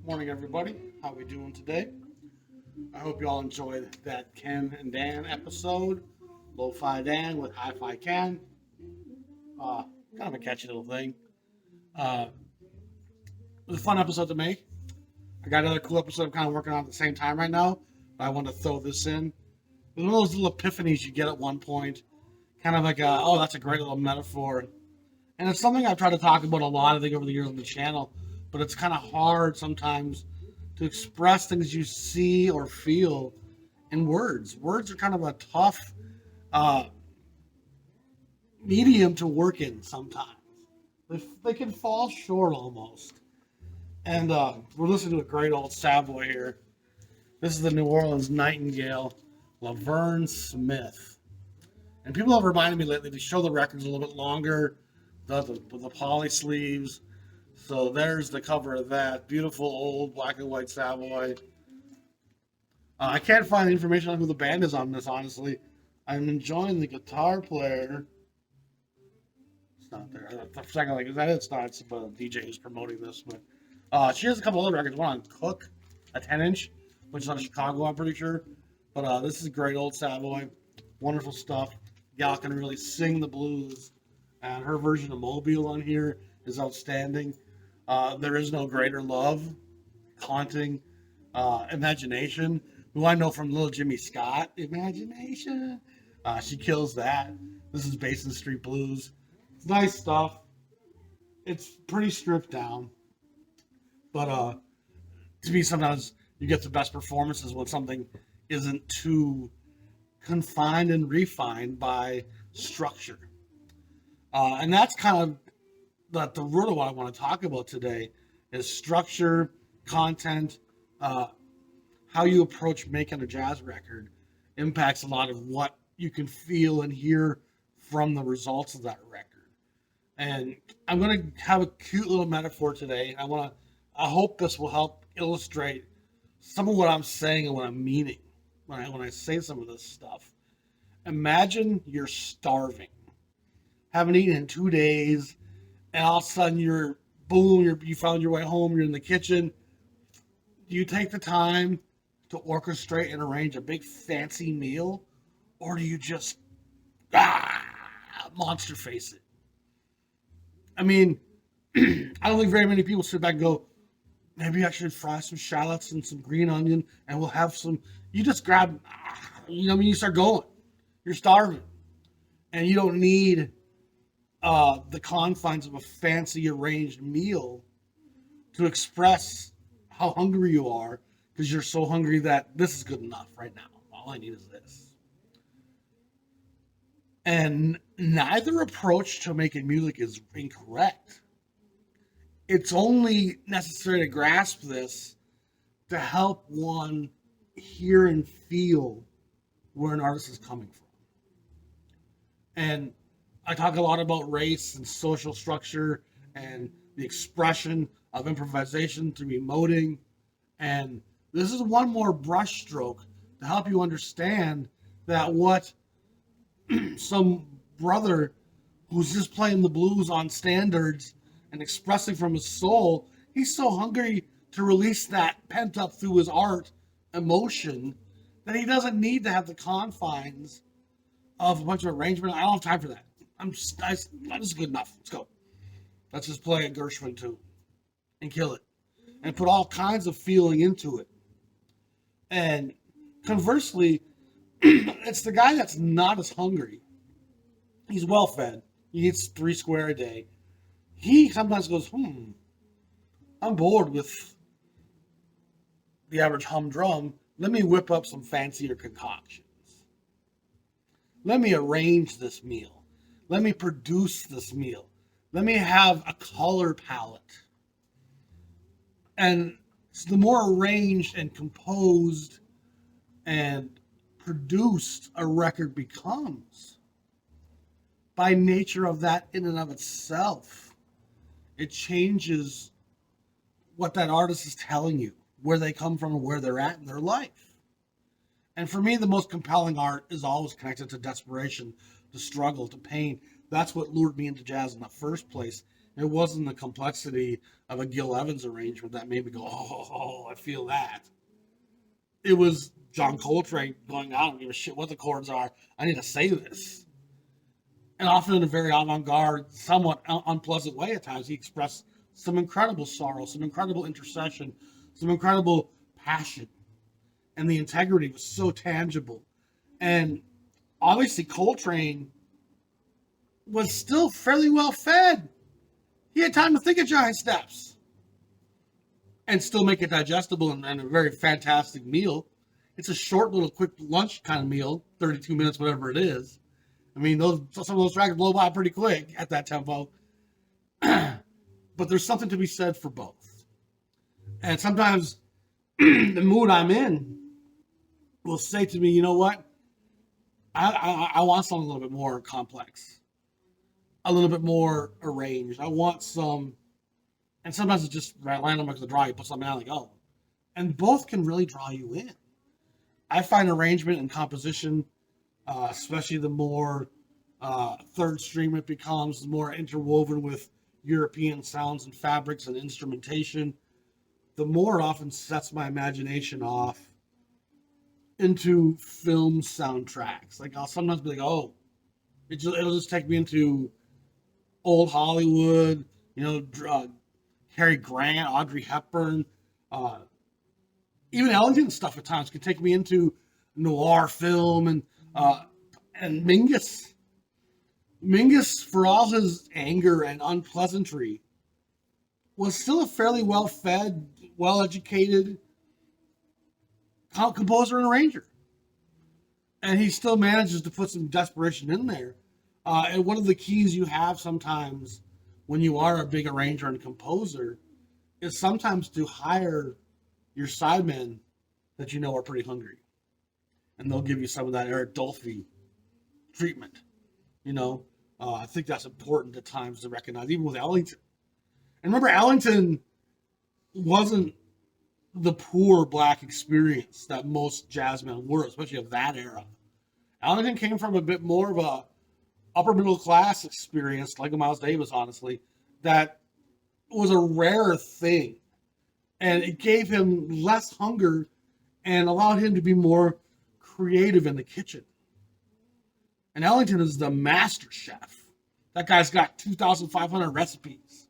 Morning, everybody. How we doing today? I hope you all enjoyed that Ken and Dan episode. Lo-Fi Dan with Hi-Fi Ken. Uh, Kind of a catchy little thing. Uh, it was a fun episode to make. I got another cool episode I'm kind of working on at the same time right now, but I want to throw this in. It was one of those little epiphanies you get at one point. Kind of like, that's a great little metaphor. And it's something I've tried to talk about a lot, I think, over the years on the channel, but it's kind of hard sometimes to express things you see or feel in words. Words are kind of a tough uh, medium to work in sometimes. They can fall short almost. And we're listening to a great old Savoy here. This is the New Orleans Nightingale, Laverne Smith. And people have reminded me lately to show the records a little bit longer, the poly sleeves. So there's the cover of that. Beautiful old black and white Savoy. I can't find information on who the band is on this, honestly. I'm enjoying the guitar player. It's not there. For a second, like, is that it? It's not. It's a DJ who's promoting this. But she has a couple other records. One on Cook, a 10-inch, which is out of Chicago, I'm pretty sure. But this is great old Savoy. Wonderful stuff. Gal can really sing the blues. And her version of Mobile on here is outstanding. There is no greater love, haunting, imagination, who I know from Little Jimmy Scott. Imagination. She kills that. This is Basin Street Blues. It's nice stuff. It's pretty stripped down. But to me, sometimes you get the best performances when something isn't too confined and refined by structure. And that's kind of the root of what I want to talk about today is structure, content, how you approach making a jazz record impacts a lot of what you can feel and hear from the results of that record. And I'm going to have a cute little metaphor today. I hope this will help illustrate some of what I'm saying and what I'm meaning when I say some of this stuff. Imagine you're starving, haven't eaten in 2 days, and all of a sudden you found your way home, you're in the kitchen. Do you take the time to orchestrate and arrange a big fancy meal, or do you just monster face it? I mean, I don't think very many people sit back and go, maybe I should fry some shallots and some green onion, and we'll have some. You just grab, you start going. You're starving, and you don't need the confines of a fancy arranged meal to express how hungry you are, because you're so hungry that this is good enough right now. All I need is this. And neither approach to making music is incorrect. It's only necessary to grasp this to help one hear and feel where an artist is coming from. And I talk a lot about race and social structure and the expression of improvisation through emoting. And this is one more brushstroke to help you understand that what some brother who's just playing the blues on standards and expressing from his soul, he's so hungry to release that pent up through his art emotion that he doesn't need to have the confines of a bunch of arrangement. I don't have time for that. This is good enough. Let's go. Let's just play a Gershwin tune and kill it and put all kinds of feeling into it. And conversely, it's the guy that's not as hungry. He's well fed. He eats 3 square a day. He sometimes goes, I'm bored with the average humdrum. Let me whip up some fancier concoctions. Let me arrange this meal. Let me produce this meal. Let me have a color palette. And the more arranged and composed and produced a record becomes, by nature of that in and of itself, it changes what that artist is telling you, where they come from and where they're at in their life. And for me, the most compelling art is always connected to desperation, to struggle, to pain. That's what lured me into jazz in the first place. It wasn't the complexity of a Gil Evans arrangement that made me go, oh, I feel that. It was John Coltrane going, I don't give a shit what the chords are. I need to say this. And often in a very avant-garde, somewhat unpleasant way at times, he expressed some incredible sorrow, some incredible intercession, some incredible passion. And the integrity was so tangible. And obviously Coltrane was still fairly well fed. He had time to think of giant steps and still make it digestible and a very fantastic meal. It's a short little quick lunch kind of meal, 32 minutes, whatever it is. I mean, some of those tracks blow by pretty quick at that tempo. But there's something to be said for both. And sometimes the mood I'm in will say to me, you know what? I want something a little bit more complex, a little bit more arranged. I want some, and sometimes it's just random like the draw. You put something out like, oh, and both can really draw you in. I find arrangement and composition, especially the more third stream it becomes, the more interwoven with European sounds and fabrics and instrumentation, the more it often sets my imagination off into film soundtracks. Like I'll sometimes be like, oh, it'll just take me into old Hollywood, Cary Grant, Audrey Hepburn, even Ellington stuff at times can take me into noir film and Mingus. Mingus, for all his anger and unpleasantry, was still a fairly well-fed, well-educated composer and arranger. And he still manages to put some desperation in there. And one of the keys you have sometimes when you are a big arranger and composer is sometimes to hire your sidemen that you know are pretty hungry. And they'll give you some of that Eric Dolphy treatment. I think that's important at times to recognize, even with Ellington. And remember, Ellington wasn't the poor black experience that most jazzmen were, especially of that era. Ellington came from a bit more of a upper middle class experience, like a Miles Davis, honestly, that was a rare thing. And it gave him less hunger and allowed him to be more creative in the kitchen. And Ellington is the master chef. That guy's got 2,500 recipes.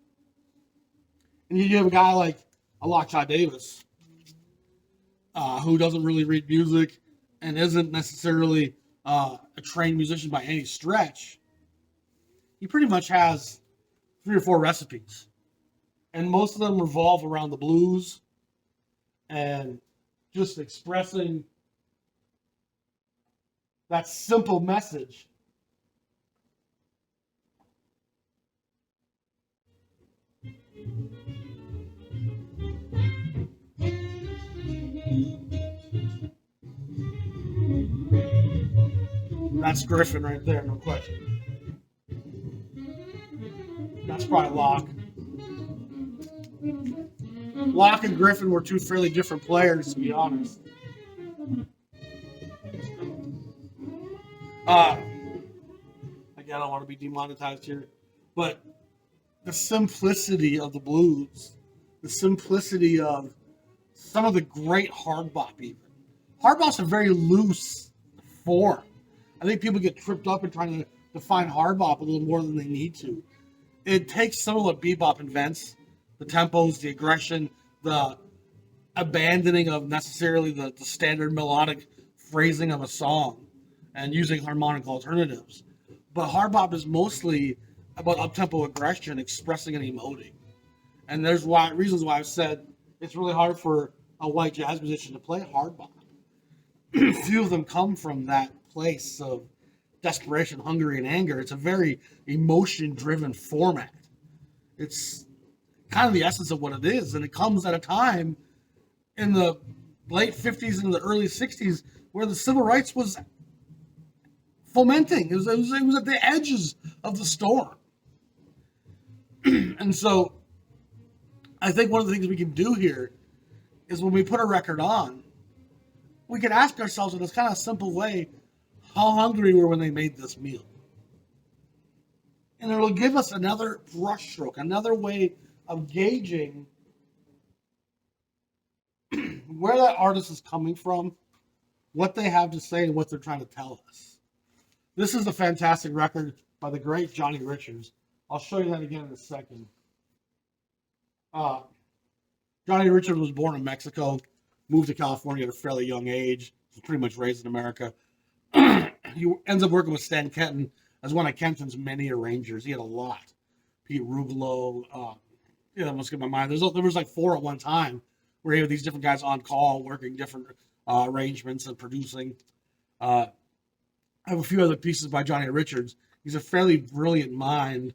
And you have a guy like Alok Davis, who doesn't really read music and isn't necessarily a trained musician by any stretch. He pretty much has 3 or 4 recipes. And most of them revolve around the blues and just expressing that simple message. That's Griffin right there, no question. That's probably Locke. Locke and Griffin were 2 fairly different players, to be honest. Again, I don't want to be demonetized here, but the simplicity of the blues, the simplicity of some of the great hard bop even. Hard bop's a very loose form. I think people get tripped up in trying to define hard bop a little more than they need to. It takes some of what bebop invents, the tempos, the aggression, the abandoning of necessarily the standard melodic phrasing of a song and using harmonic alternatives. But hard bop is mostly about up-tempo aggression, expressing and emoting. And there's reasons why I've said it's really hard for a white jazz musician to play hard bop. Few of them come from that place of desperation, hunger, and anger. It's a very emotion-driven format. It's kind of the essence of what it is, and it comes at a time in the late 50s and the early 60s where the civil rights was fomenting. It was at the edges of the storm. And so I think one of the things we can do here is when we put a record on, we can ask ourselves in this kind of simple way, how hungry were when they made this meal? and it'll give us another brushstroke, another way of gauging where that artist is coming from, what they have to say, and what they're trying to tell us. This is a fantastic record by the great Johnny Richards. I'll show you that again in a second. Johnny Richards was born in Mexico, moved to California at a fairly young age. He was pretty much raised in America. He ends up working with Stan Kenton as one of Kenton's many arrangers. He had a lot. Pete Rugolo, that must get my mind. There was like 4 at one time where he had these different guys on call working different arrangements and producing. I have a few other pieces by Johnny Richards. He's a fairly brilliant mind,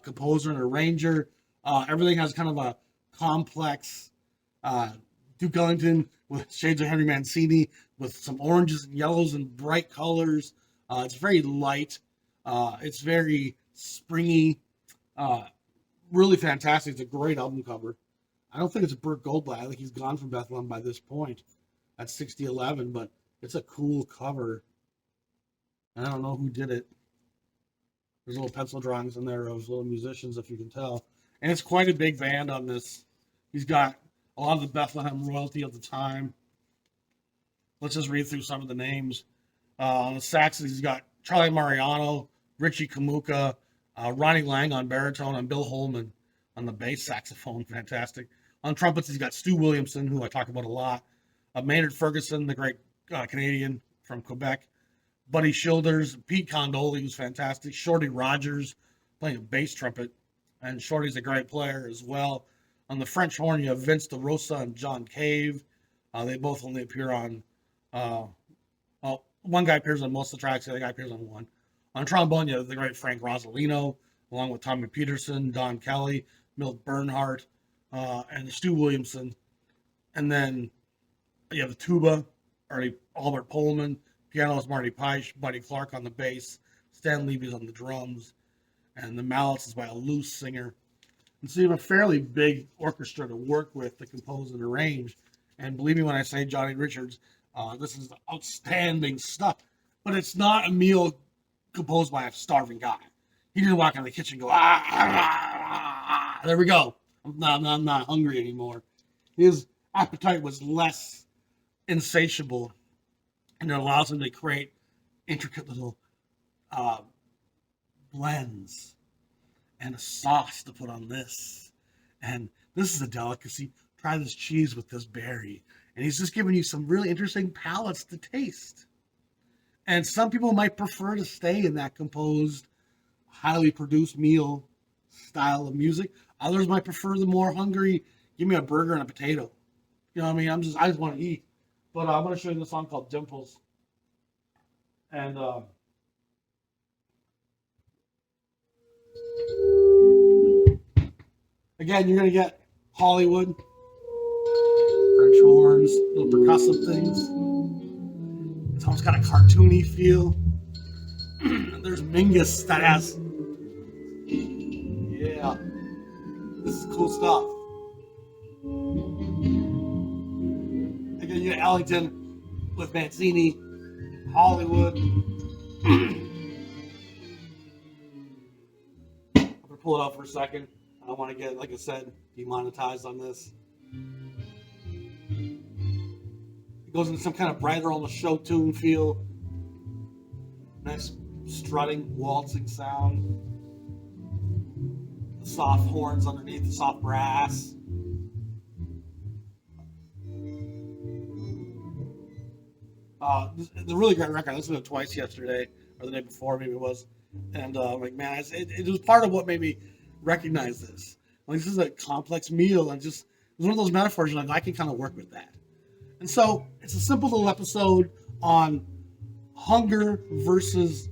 composer and arranger. Everything has kind of a complex Duke Ellington with shades of Henry Mancini, with some oranges and yellows and bright colors. It's very light. It's very springy. Really fantastic. It's a great album cover. I don't think it's a Burt Goldblatt. I think he's gone from Bethlehem by this point at 6011, but it's a cool cover. I don't know who did it. There's little pencil drawings in there of little musicians, if you can tell. And it's quite a big band on this. He's got a lot of the Bethlehem royalty of the time. Let's just read through some of the names. On the saxes, he's got Charlie Mariano, Richie Kamuka, Ronnie Lang on baritone, and Bill Holman on the bass saxophone. Fantastic. On trumpets, he's got Stu Williamson, who I talk about a lot. Maynard Ferguson, the great Canadian from Quebec. Buddy Childers, Pete Condoli, who's fantastic. Shorty Rogers, playing a bass trumpet. And Shorty's a great player as well. On the French horn, you have Vince DeRosa and John Cave. They both only appear on... one guy appears on most of the tracks, the other guy appears on one. On trombone, you have the great Frank Rosolino, along with Tommy Peterson, Don Kelly, Milt Bernhardt, and Stu Williamson. And then you have the tuba, Albert Pullman, piano is Marty Peisch, Buddy Clark on the bass, Stan Levy's on the drums, and the mallets is by a loose singer. And so you have a fairly big orchestra to work with to compose and arrange. And believe me when I say Johnny Richards, this is outstanding stuff. But it's not a meal composed by a starving guy. He didn't walk in the kitchen and go, there we go. I'm not hungry anymore. His appetite was less insatiable, and it allows him to create intricate little blends and a sauce to put on this. And this is a delicacy. Try this cheese with this berry. And he's just giving you some really interesting palates to taste. And some people might prefer to stay in that composed, highly produced meal style of music. Others might prefer the more hungry, give me a burger and a potato. You know what I mean? I just want to eat. But I'm going to show you the song called Dimples. And again, you're going to get Hollywood, French horns, little percussive things. It's almost got a cartoony feel. There's Mingus that has, yeah, this is cool stuff. Again, you get Ellington with Mancini, Hollywood. I'm gonna pull it out for a second. I don't want to get, like I said, demonetized on this. It goes into some kind of brighter on the show tune feel. Nice strutting, waltzing sound. The soft horns underneath, the soft brass. The really great record. I listened to it twice yesterday, or the day before, maybe it was. And like, man, it was part of what made me recognize this. Like, this is a complex meal, and just, it was one of those metaphors you're like, I can kind of work with that. And so it's a simple little episode on hunger versus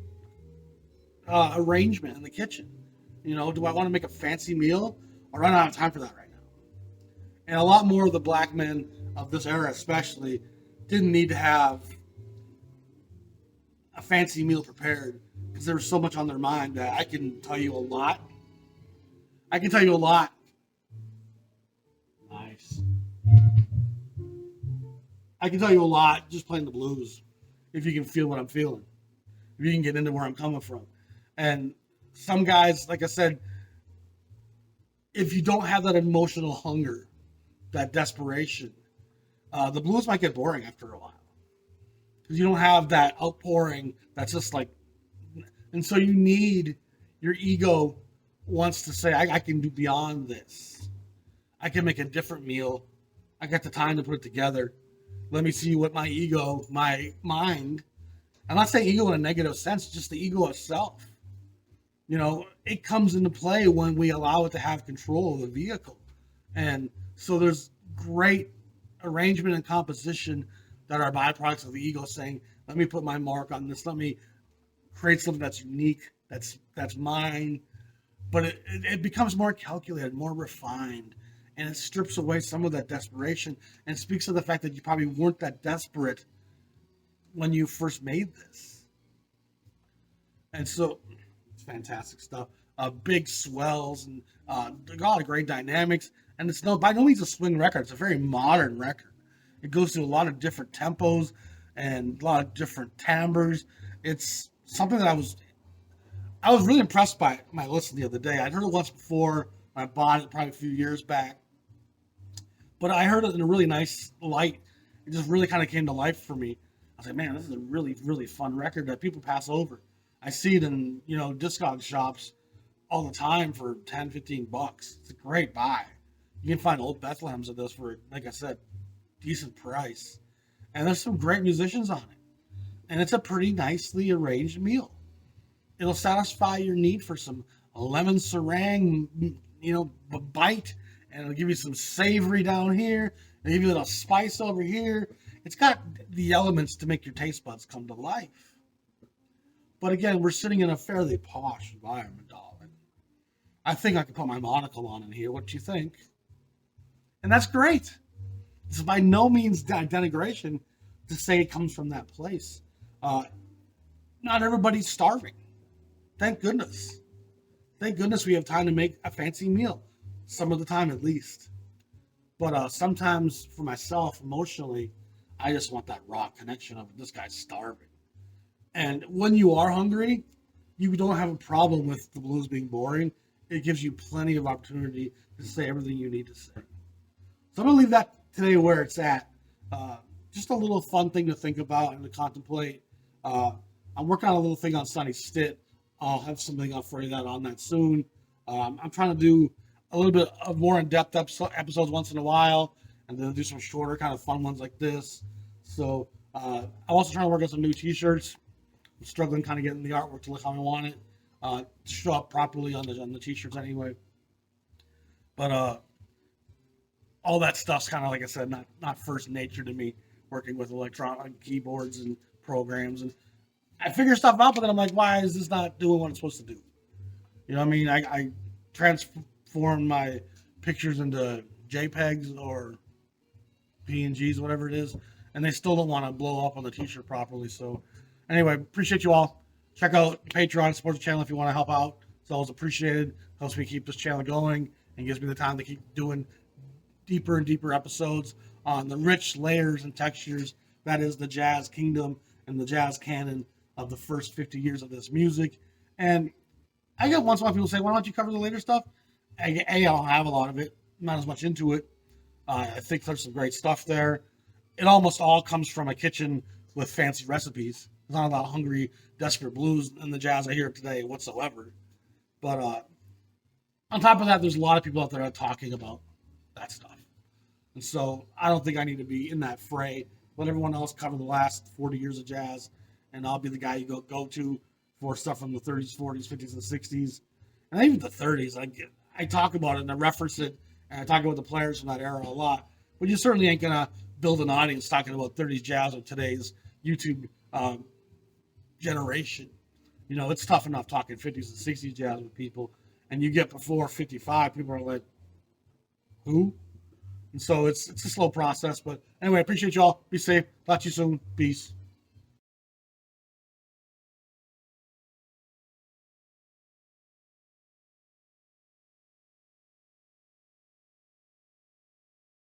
arrangement in the kitchen. You know, do I want to make a fancy meal, or I don't have time for that right now? And a lot more of the black men of this era especially didn't need to have a fancy meal prepared, because there was so much on their mind that I can tell you a lot. Nice. I can tell you a lot just playing the blues, if you can feel what I'm feeling, if you can get into where I'm coming from. And some guys, like I said, if you don't have that emotional hunger, that desperation, the blues might get boring after a while because you don't have that outpouring that's just like, and so you need your ego wants to say, I can do beyond this. I can make a different meal. I got the time to put it together. Let me see what my ego, my mind, I'm not saying ego in a negative sense, just the ego itself. It comes into play when we allow it to have control of the vehicle. And so there's great arrangement and composition that are byproducts of the ego saying, let me put my mark on this. Let me create something that's unique, that's mine. But it becomes more calculated, more refined, and it strips away some of that desperation and speaks of the fact that you probably weren't that desperate when you first made this. And so it's fantastic stuff. Big swells and a lot of great dynamics. And it's by no means a swing record. It's a very modern record. It goes through a lot of different tempos and a lot of different timbres. It's something that I was really impressed by my listen the other day. I'd heard it once before. I bought it probably a few years back. But I heard it in a really nice light. It just really kind of came to life for me. I was like, man, this is a really, really fun record that people pass over. I see it in, Discog shops all the time for $10, $15. It's a great buy. You can find old Bethlehems of this for, like I said, decent price. And there's some great musicians on it. And it's a pretty nicely arranged meal. It'll satisfy your need for some lemon serang, bite, and it'll give you some savory down here, and give you a little spice over here. It's got the elements to make your taste buds come to life. But again, we're sitting in a fairly posh environment, darling. I think I could put my monocle on in here. What do you think? And that's great. It's by no means denigration to say it comes from that place. Not everybody's starving. Thank goodness. Thank goodness we have time to make a fancy meal. Some of the time, at least. But sometimes, for myself, emotionally, I just want that raw connection of this guy's starving. And when you are hungry, you don't have a problem with the blues being boring. It gives you plenty of opportunity to say everything you need to say. So I'm going to leave that today where it's at. Just a little fun thing to think about and to contemplate. I'm working on a little thing on Sonny Stitt. I'll have something up for you on that soon. I'm trying to do a little bit of more in-depth episodes once in a while, and then do some shorter kind of fun ones like this. So I'm also trying to work on some new t-shirts. I'm struggling kind of getting the artwork to look how I want it, to show up properly on the t-shirts anyway. But all that stuff's kind of, like I said, not first nature to me, working with electronic keyboards and programs. And I figure stuff out, but then I'm like, why is this not doing what it's supposed to do? You know what I mean? I transform my pictures into JPEGs or PNGs, whatever it is, and they still don't want to blow up on the t-shirt properly. So anyway, appreciate you all. Check out Patreon, support the channel if you want to help out. It's always appreciated. Helps me keep this channel going and gives me the time to keep doing deeper and deeper episodes on the rich layers and textures that is the jazz kingdom and the jazz canon of the first 50 years of this music. And I get once in a while people say, why don't you cover the later stuff? I don't have a lot of it. I'm not as much into it. I think there's some great stuff there. It almost all comes from a kitchen with fancy recipes. There's not a lot of hungry, desperate blues in the jazz I hear today whatsoever. But on top of that, there's a lot of people out there talking about that stuff. And so I don't think I need to be in that fray. Let everyone else cover the last 40 years of jazz, and I'll be the guy you go to for stuff from the 30s, 40s, 50s, and 60s, and even the 30s. I talk about it and I reference it, and I talk about the players from that era a lot. But you certainly ain't gonna build an audience talking about 30s jazz with today's YouTube generation. It's tough enough talking 50s and 60s jazz with people, and you get before 55, people are like, who? And so it's a slow process. But anyway, I appreciate y'all. Be safe. Talk to you soon. Peace.